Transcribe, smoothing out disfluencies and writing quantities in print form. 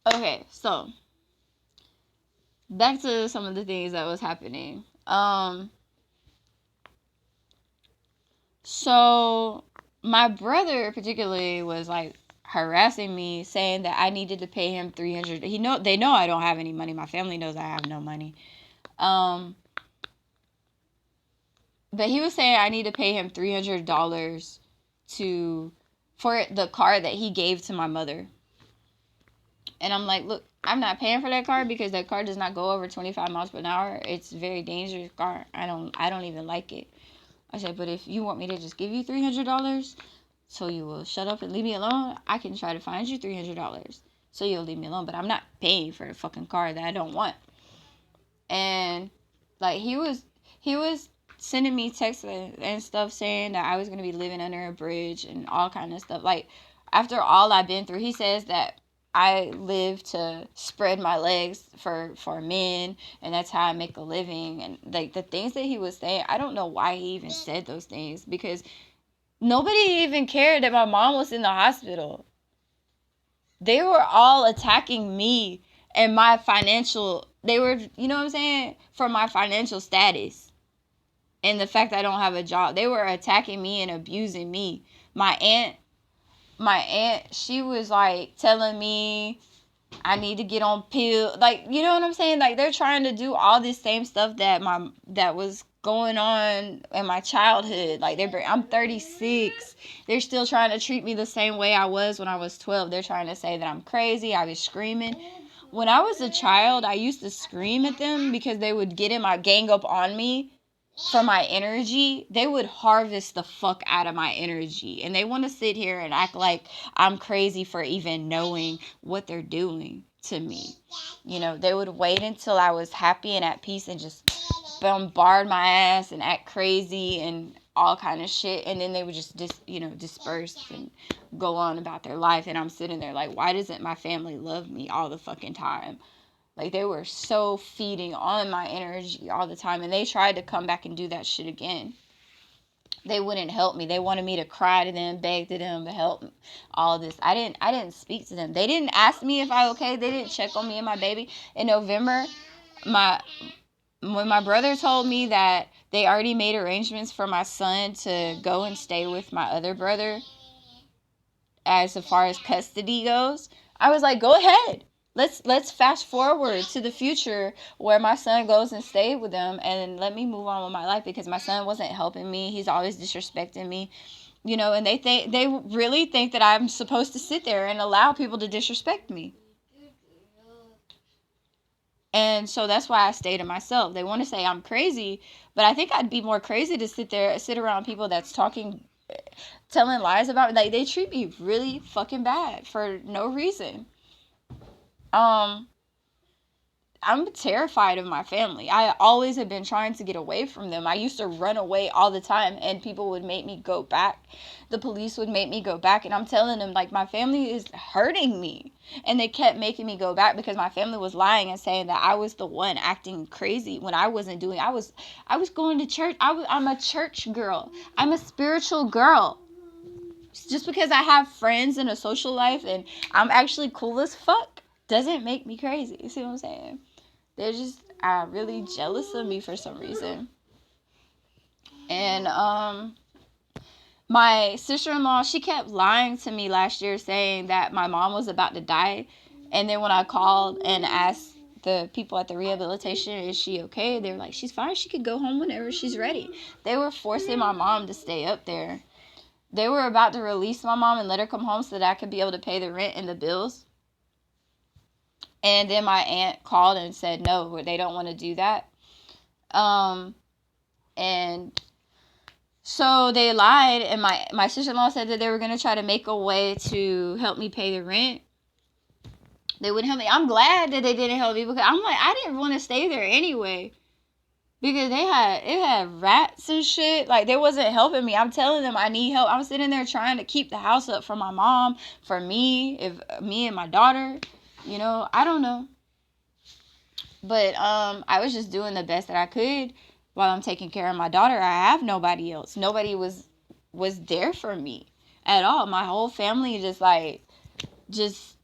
Okay, so back to some of the things that was happening. So my brother particularly was like harassing me, saying that I needed to pay him 300. They know I don't have any money. My family knows I have no money. Um, but he was saying I need to pay him $300 to for the car that he gave to my mother. And I'm like, look, I'm not paying for that car because that car does not go over 25 miles per hour. It's a very dangerous car. I don't even like it. I said, but if you want me to just give you $300 so you will shut up and leave me alone, I can try to find you $300 so you'll leave me alone. But I'm not paying for a fucking car that I don't want. And like he was sending me texts and stuff saying that I was gonna be living under a bridge and all kind of stuff. Like after all I've been through, he says that I live to spread my legs for men, and that's how I make a living. And like the things that he was saying, I don't know why he even said those things, because nobody even cared that my mom was in the hospital. They were all attacking me and my financial, they were, you know what I'm saying, for my financial status and the fact that I don't have a job. They were attacking me and abusing me. My aunt, she was like telling me I need to get on pill, like, you know what I'm saying? Like they're trying to do all this same stuff that was going on in my childhood. Like I'm 36. They're still trying to treat me the same way I was when I was 12. They're trying to say that I'm crazy. I was screaming. When I was a child, I used to scream at them because they would get in my gang up on me for my energy. They would harvest the fuck out of my energy. And they want to sit here and act like I'm crazy for even knowing what they're doing to me. You know, they would wait until I was happy and at peace and just bombard my ass and act crazy and all kind of shit. And then they would just disperse and go on about their life. And I'm sitting there like, why doesn't my family love me all the fucking time? Like, they were so feeding on my energy all the time. And they tried to come back and do that shit again. They wouldn't help me. They wanted me to cry to them, beg to them to help me. All this. I didn't speak to them. They didn't ask me if I okay. They didn't check on me and my baby. In November, when my brother told me that they already made arrangements for my son to go and stay with my other brother as far as custody goes, I was like, go ahead. Let's fast forward to the future where my son goes and stay with them, and let me move on with my life, because my son wasn't helping me. He's always disrespecting me, and they really think that I'm supposed to sit there and allow people to disrespect me. And so that's why I stay to myself. They want to say I'm crazy, but I think I'd be more crazy to sit around people that's telling lies about me. Like, they treat me really fucking bad for no reason. Um, I'm terrified of my family. I always have been trying to get away from them. I used to run away all the time, and people would make me go back. The police would make me go back, and I'm telling them, like, my family is hurting me. And they kept making me go back because my family was lying and saying that I was the one acting crazy when I wasn't doing. I was going to church. I'm a church girl. I'm a spiritual girl. Just because I have friends and a social life and I'm actually cool as fuck doesn't make me crazy. You see what I'm saying? They're just really jealous of me for some reason. And my sister-in-law, she kept lying to me last year, saying that my mom was about to die. And then when I called and asked the people at the rehabilitation, is she okay? They were like, she's fine. She could go home whenever she's ready. They were forcing my mom to stay up there. They were about to release my mom and let her come home so that I could be able to pay the rent and the bills. And then my aunt called and said, no, they don't want to do that. And so they lied. And my sister-in-law said that they were going to try to make a way to help me pay the rent. They wouldn't help me. I'm glad that they didn't help me, because I'm like, I didn't want to stay there anyway. Because it had rats and shit. Like, they wasn't helping me. I'm telling them I need help. I'm sitting there trying to keep the house up for my mom, for me, me and my daughter. I don't know. But I was just doing the best that I could while I'm taking care of my daughter. I have nobody else. Nobody was there for me at all. My whole family just